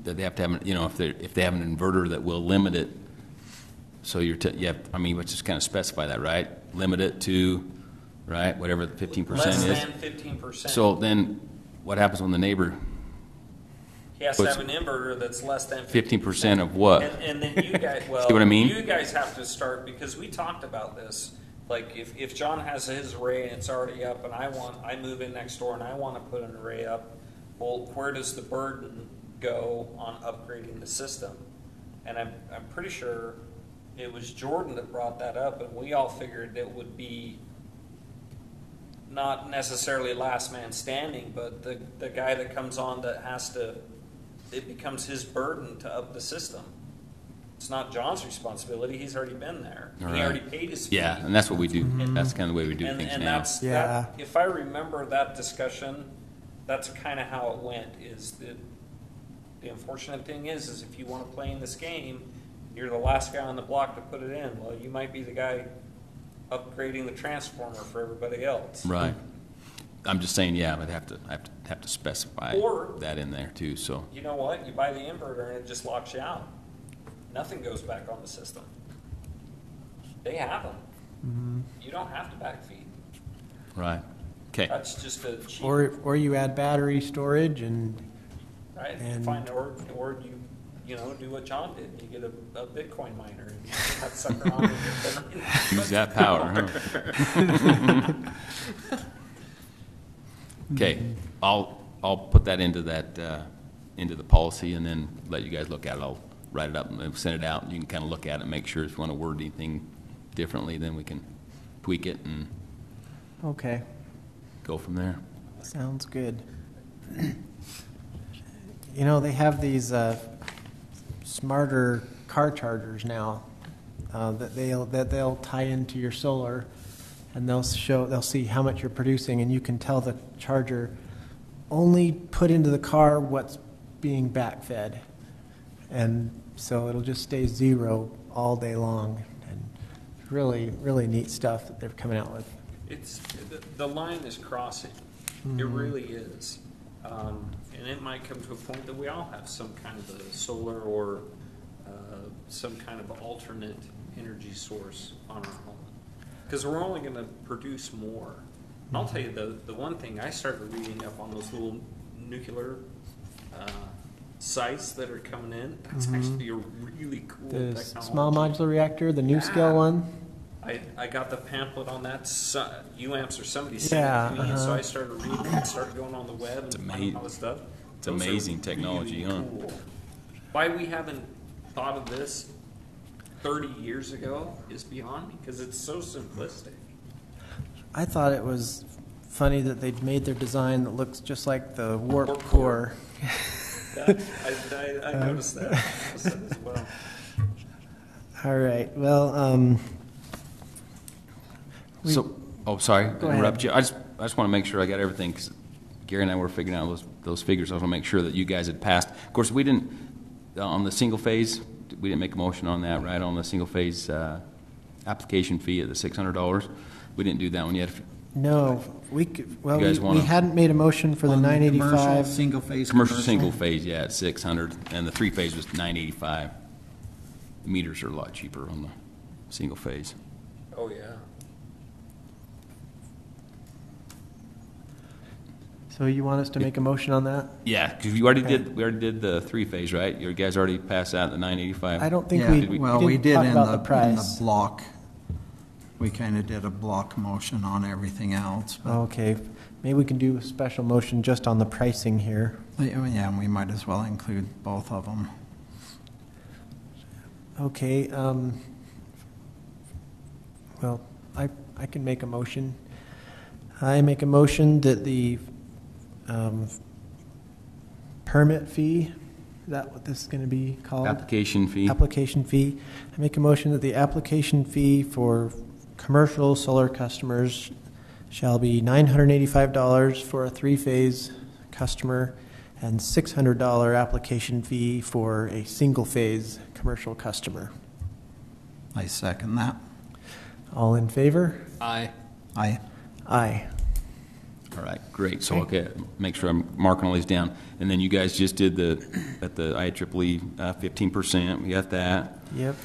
that they have to have, if they have an inverter that will limit it, so let's just kind of specify that, right? Limit it to, right, whatever the 15% Less is. than 15%. So then, what happens when the neighbor? He has to have an inverter that's less than 15% of what? And then you guys, well, See what I mean? you guys have to start, because we talked about this. Like if John has his array and it's already up, and I move in next door and I want to put an array up, well, where does the burden go on upgrading the system? And I'm pretty sure it was Jordan that brought that up, and we all figured it would be not necessarily last man standing, but the guy that comes on that has to, it becomes his burden to up the system. It's not John's responsibility. He's already been there. Right. He already paid his fee. Yeah, and that's what we do. That's kind of the way we do And things now. that's, Yeah. if I remember that discussion, that's kind of how it went. Is that the unfortunate thing is if you want to play in this game, you're the last guy on the block to put it in. Well, you might be the guy upgrading the transformer for everybody else. Right. I'm just saying, yeah, but I have to specify Or- that in there too. So You know what? You buy the inverter and it just locks you out. Nothing goes back on the system. They have them. You don't have to backfeed. right. Okay. That's just a cheap, Or you add battery storage and right? and- Fine, or you do what John did. You get a Bitcoin miner and you put that sucker on. Use that power, huh? Okay, I'll put that into the policy and then let you guys look at it. I'll write it up and send it out. You can kind of look at it and make sure if you want to word anything differently, then we can tweak it and okay, go from there. sounds good. They have these smarter car chargers now that they'll tie into your solar, and they'll see how much you're producing, and you can tell the charger only put into the car what's being backfed, and so it'll just stay zero all day long. And really, really neat stuff that they're coming out with. It's the line is crossing. It really is, and it might come to a point that we all have some kind of a solar or some kind of alternate energy source on our home, because we're only going to produce more. And I'll tell you the one thing I started reading up on those little nuclear sites that are coming in. That's actually a really cool The technology. small modular reactor, the new scale one. I got the pamphlet on that. UAMPS or somebody Yeah, sent it to me, and so I started reading and started going on the web and finding all this stuff. It's amazing technology, huh? Cool. Why we haven't thought of this 30 years ago is beyond me because it's so simplistic. I thought it was funny that they'd made their design that looks just like the warp Warp core. That, I noticed that. As well. All right, well, Sorry, Go ahead. interrupt you. I just want to make sure I got everything, because Gary and I were figuring out those figures. I want to make sure that you guys had passed. Of course, we didn't, on the single phase, we didn't make a motion on that, right? On the single phase application fee at the $600. We didn't do that one yet. no, we could, well, You guys we wanna- hadn't made a motion for the On the 985. commercial, single-phase Commercial single phase, yeah, at 600, and the 3-phase was 985. The meters are a lot cheaper on the single phase. Oh, yeah. So you want us to make a motion on that? Yeah, because we already did the 3-phase, right? You guys already passed that, the 985. I don't think Yeah, we well, didn't we did talk in about the, the in price. the block. We kind of did a block motion on everything else. But, Okay, maybe we can do a special motion just on the pricing here. yeah, and we might as well include both of them. Okay, well, I can make a motion. I make a motion that the permit fee, is that what this is going to be called? Application fee. Application fee. I make a motion that the application fee for commercial solar customers shall be $985 for a 3-phase customer and $600 application fee for a single-phase commercial customer. I second that. All in favor? Aye. Aye. Aye. All right, great. So, okay, make sure I'm marking all these down. And then you guys just did at the IEEE 15%. We got that. Yep.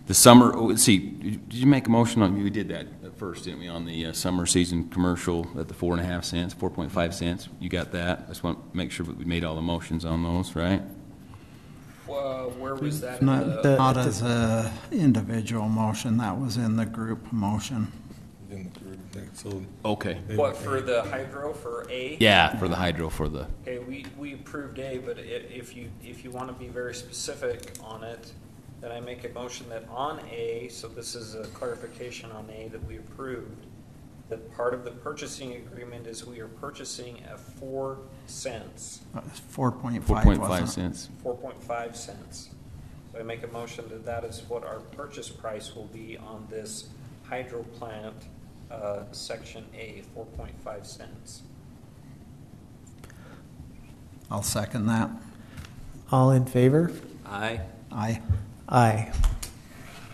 The summer, let's see, did you make a motion on, we did that at first, didn't we, on the summer season commercial at the 4.5 cents, 4.5 cents? You got that? I just want to make sure that we made all the motions on those, right? Where was that? Not as a individual motion, that was in the group motion. Then the group thing, so Okay. What, for the hydro, for A? Yeah, for the hydro, for the, Okay, we approved A, but if you want to be very specific on it, then I make a motion that on A, so this is a clarification on A that we approved, that part of the purchasing agreement is we are purchasing at 4 cents, 4.5 4.5 wasn't it? cents. 4.5 cents. So I make a motion that that is what our purchase price will be on this hydro plant, section A, 4.5 cents. I'll second that. All in favor? Aye. Aye. Aye.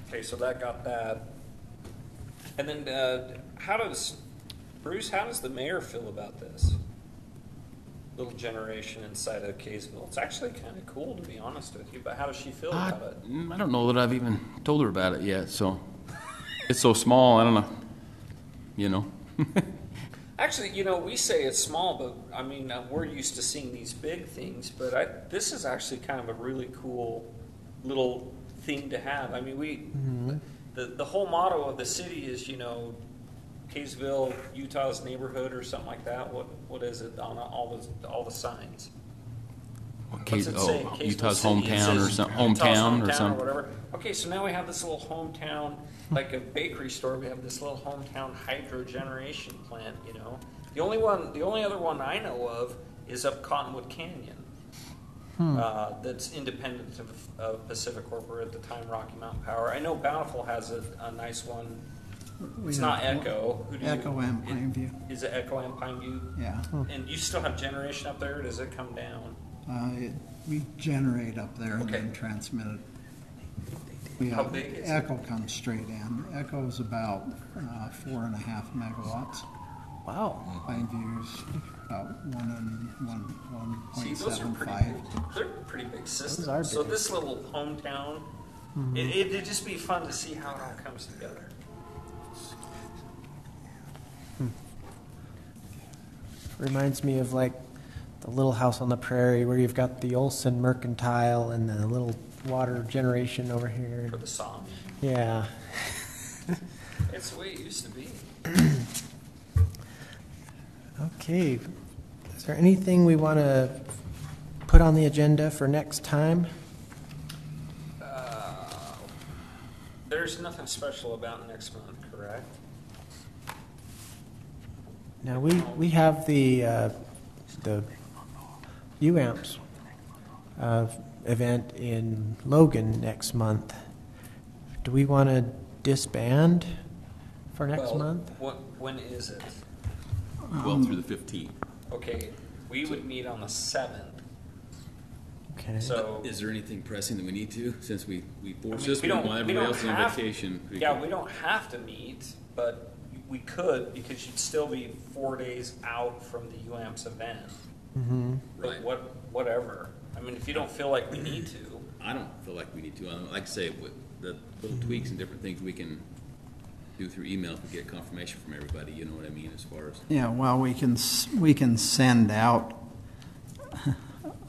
Okay, so that got that. And then, Bruce, how does the mayor feel about this? Little generation inside of Kaysville. It's actually kind of cool, to be honest with you, but how does she feel about it? I don't know that I've even told her about it yet, so it's so small, I don't know, you know. Actually, we say it's small, but I mean, we're used to seeing these big things, but this is actually kind of a really cool little thing to have. I mean, the whole motto of the city is, Kaysville, Utah's neighborhood, or something like that. What is it on all the signs? What's it say? Kaysville Utah's City. It hometown or says something. Utah's Hometown or or something. whatever. Okay, so now we have this little hometown, like a bakery store. We have this little hometown hydro generation plant. The only other one I know of is up Cottonwood Canyon. That's independent of Pacific Corp, at the time Rocky Mountain Power. I know Bountiful has a nice one. It's not Echo. Echo and Pineview. Is it Echo and Pineview? Yeah. And you still have generation up there, or does it come down? We generate up there and Okay. then transmit it. We How have, big is it? Echo comes straight in. Echo is about 4.5 megawatts. Wow. Pineview's about 1.75. See, those are they're pretty big systems. are So big. this little hometown, it'd just be fun to see how it all comes together. Reminds me of like the Little House on the Prairie where you've got the Olson Mercantile and the little water generation over here. For the song. Yeah. It's the way it used to be. Okay. Is there anything we want to put on the agenda for next time? there's nothing special about next month, correct? Now, we have the UAMPS event in Logan next month. Do we want to disband for next month? When is it? Well, through the 15th. Okay, we would meet on the 7th. Okay. So Is there anything pressing that we need to, since we forced I mean, this, we don't- while we everybody don't else is on have- vacation? yeah, we don't have to meet, but we could because you'd still be 4 days out from the UAMPS event. Mm-hmm. Right. Whatever. I mean, if you don't feel like we need to. I don't feel like we need to. Like I say, with the little tweaks and different things we can do through email if we get confirmation from everybody, you know what I mean, as far as. Yeah, well, we can send out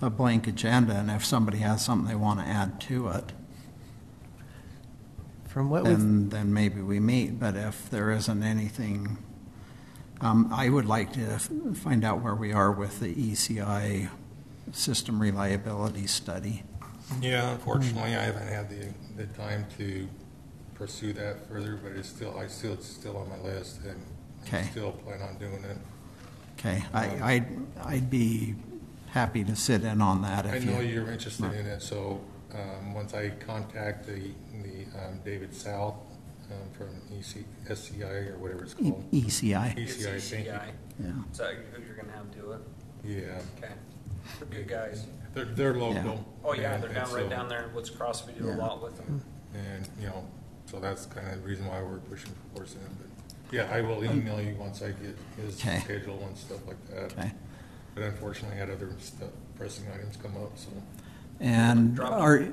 a blank agenda, and if somebody has something they want to add to it, From what we've then maybe we meet. But if there isn't anything, I would like to find out where we are with the ECI system reliability study. Yeah, unfortunately, I haven't had the time to pursue that further, but it's still on my list, and Okay. I still plan on doing it. Okay, I'd be happy to sit in on that I if know you. you're interested in it, so once I contact the David South from SCI or whatever it's called. ECI. ECI, thank you. Yeah. Is that who you're going to have do it? Yeah, Okay. They're good guys. they're local. Oh, yeah, and- they're and right so- down there in Woods Cross. We do a Yeah. lot with them. And, so that's kind of the reason why we're pushing for them. But yeah, I will email you once I get his Okay. schedule and stuff like that. Okay. But unfortunately, I had other pressing items come up, so. And Drop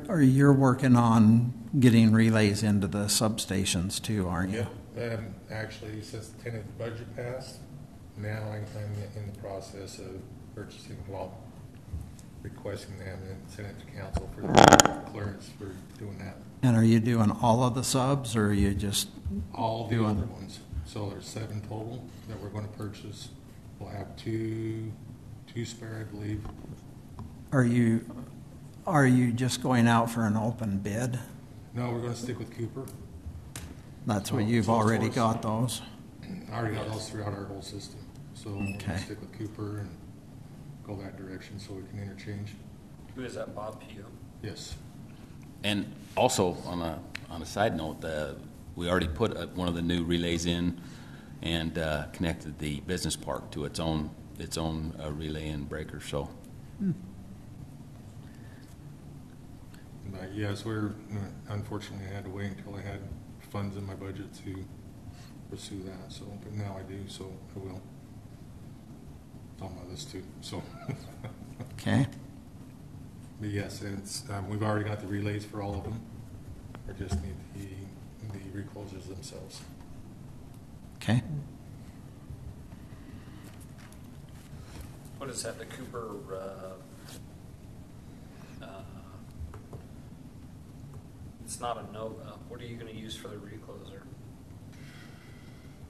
are you working on getting relays into the substations too, aren't you? Yeah, actually, since the tentative budget passed, now I'm in the process of purchasing, requesting them and sending it to council for clearance for doing that. And are you doing all of the subs, or are you just All the doing? other ones. So there's 7 total that we're going to purchase. We'll have two spare, I believe. Are you just going out for an open bid? No, we're going to stick with Cooper. That's what Oh, you've sole already source. got those? I already got those throughout our whole system. So we're going Okay. to stick with Cooper and go that direction so we can interchange. Who is that, Bob Pugh? Yes. And also, on a side note, we already put one of the new relays in and connected the business park to its own relay and breaker, so. But yes, unfortunately, I had to wait until I had funds in my budget to pursue that. So, but now I do, so I will. It's on my list too, so. Okay. But yes, it's, we've already got the relays for all of them. I just need the reclosers themselves. Okay. What is that, the Cooper, it's not a Nova. What are you going to use for the recloser?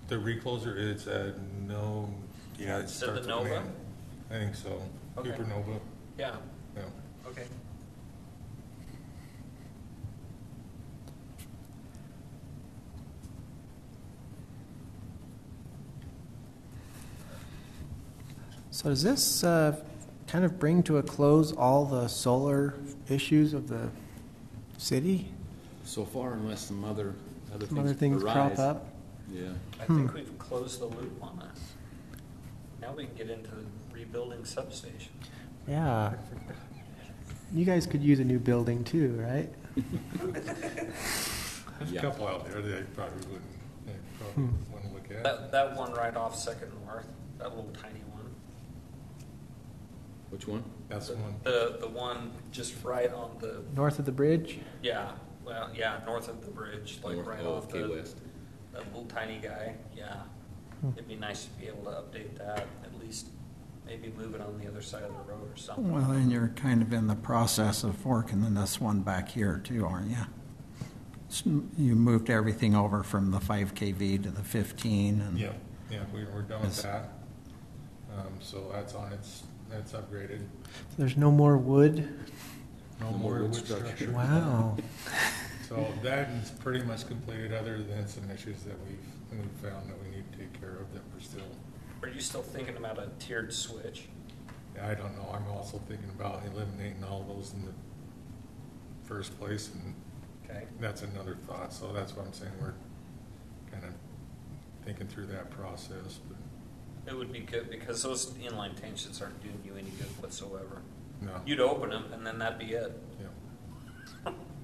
The recloser is a no, yeah, it Is it starts the with Nova? an N. I think so. Okay. Cooper Nova, Yeah, yeah. okay. So does this kind of bring to a close all the solar issues of the city? So far, unless some other Some other things crop arise. up? Yeah. I think we've closed the loop on it. Now we can get into rebuilding substation. Yeah. You guys could use a new building too, right? There's Yeah. a couple out there that I probably wouldn't want to look at. That one right off Second North, that little tiny one. Which one? That's the one. The one just right on the, North of the bridge? yeah, well, yeah, north of the bridge, like right off K the, West. that little tiny guy, yeah. It'd be nice to be able to update that, at least maybe move it on the other side of the road or something. Well, and you're kind of in the process of forking this one back here too, aren't you? You moved everything over from the 5 kV to the 15 and. Yeah, we're done with Yes. that. So that's on that's upgraded. There's no more wood? No No more more wood wood structure. Wow. So that is pretty much completed, other than some issues that we've found that we need to take care of that we're still. Are you still thinking about a tiered switch? I don't know. I'm also thinking about eliminating all those in the first place, and Okay. that's another thought. So that's what I'm saying. We're kind of thinking through that process. But It would be good because those inline tensions aren't doing you any good whatsoever. no, You'd open them and then that'd be it. yeah,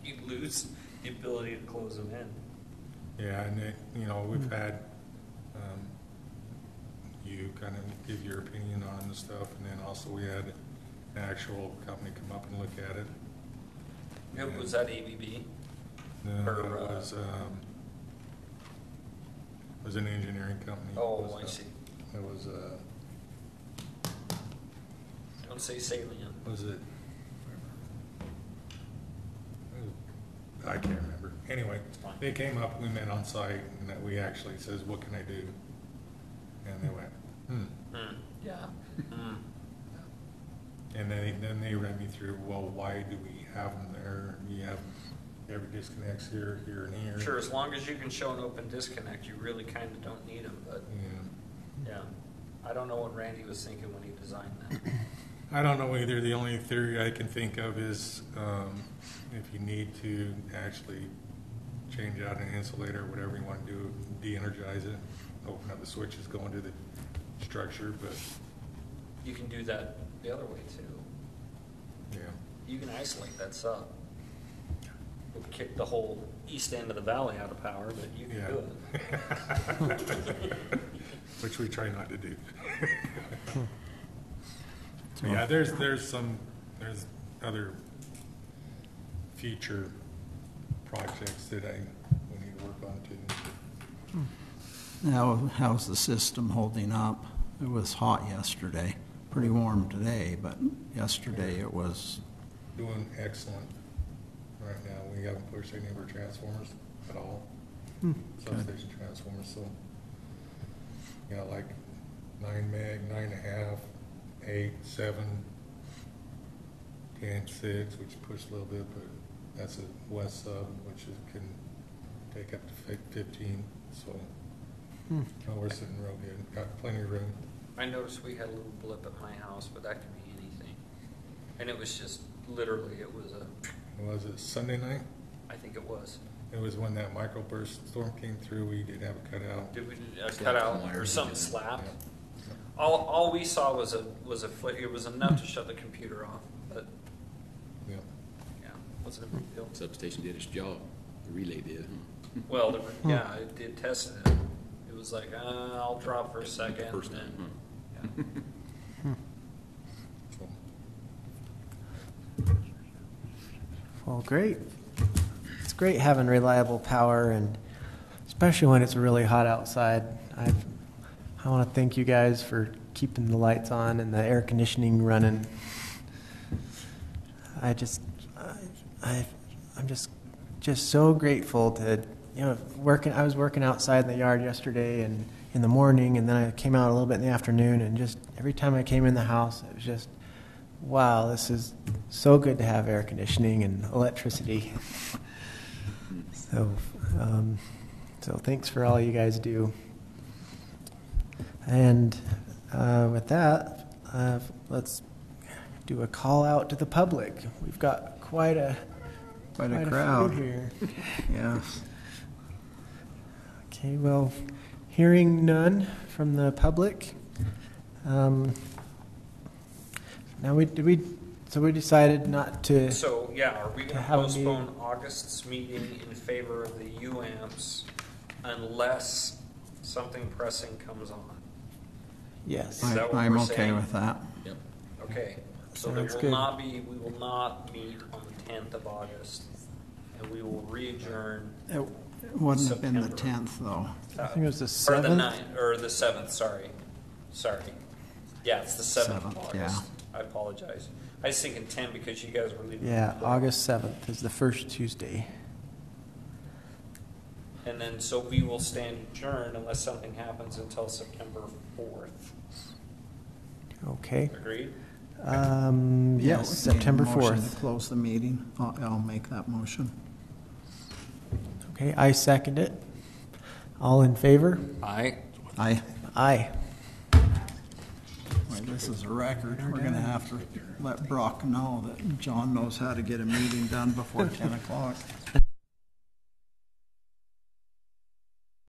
You'd lose the ability to close them in. yeah, and we've had you kind of give your opinion on the stuff, and then also we had an actual company come up and look at it. Yeah, was that ABB? No, Or, it was an engineering company. Oh, It was, I see. It was Don't say salient. was it? I can't remember. Anyway, fine. they came up, we met on site, and that we actually says, what can I do? And they went, Yeah. Mm. And then they ran me through, well, why do we have them there? You have every disconnects here, here, and here. Sure, as long as you can show an open disconnect, you really kind of don't need them, but Yeah. yeah. I don't know what Randy was thinking when he designed that. I don't know either. The only theory I can think of is if you need to actually change out an insulator, whatever you want to do, de-energize it, open up the switches, go into the structure, but You can do that the other way too. yeah. You can isolate that sub. It would kick the whole east end of the valley out of power, but you can Yeah. do it. Which we try not to do. Yeah, there's other future projects that we need to work on too. How's the system holding up? It was hot yesterday, pretty warm today, but yesterday it was. Doing excellent right now. We haven't pushed any of our transformers at all. Substation transformers, so yeah, like 9 meg, 9.5, 8, 7, 10, 6, which pushed a little bit, but that's a west sub, which can take up to 15. So we're sitting real good. Got plenty of room. I noticed we had a little blip at my house, but that could be anything. And it was just literally, it was Was it Sunday night? I think it was. It was when that microburst storm came through. We did have a cutout. Did we cut out or something slapped? All we saw was a flick. It was enough to shut the computer off, but Yeah. yeah, wasn't a big deal. Substation did its job. The relay did, huh? Well, yeah, it did test it. It was like, I'll drop for a second. First and time, then, yeah. So, Well, great. It's great having reliable power, and especially when it's really hot outside. I want to thank you guys for keeping the lights on and the air conditioning running. I'm just so grateful to working. I was working outside in the yard yesterday and in the morning, and then I came out a little bit in the afternoon, and just every time I came in the house, it was just, wow, this is so good to have air conditioning and electricity. So thanks for all you guys do. And with that, let's do a call out to the public. We've got quite a crowd few here. Yes. Okay, well, hearing none from the public. Now we decided not to. So yeah, are we going to have a postpone August's meeting in favor of the UAMPS unless something pressing comes on? Yes. Is that what I'm we're okay saying? with that. Yep. Okay, so Sounds we good. will not meet on the 10th of August, and we will re-adjourn. It wouldn't have been the September. 10th, though. I think it was the Or the 7th. 9th, or the 7th, sorry. Yeah, it's the 7th of 7th, August. yeah. I apologize. I was thinking 10 because you guys were leaving. Yeah, before. August 7th is the first Tuesday. And then, so we will stand adjourned unless something happens until September 4th. Okay. Agreed? Yeah, Yes, we need a September motion 4th. to close the meeting. I'll make that motion. Okay, I second it. All in favor? Aye. Aye. Aye. Well, this is a record. We're gonna have to let Brock know that John knows how to get a meeting done before 10 o'clock.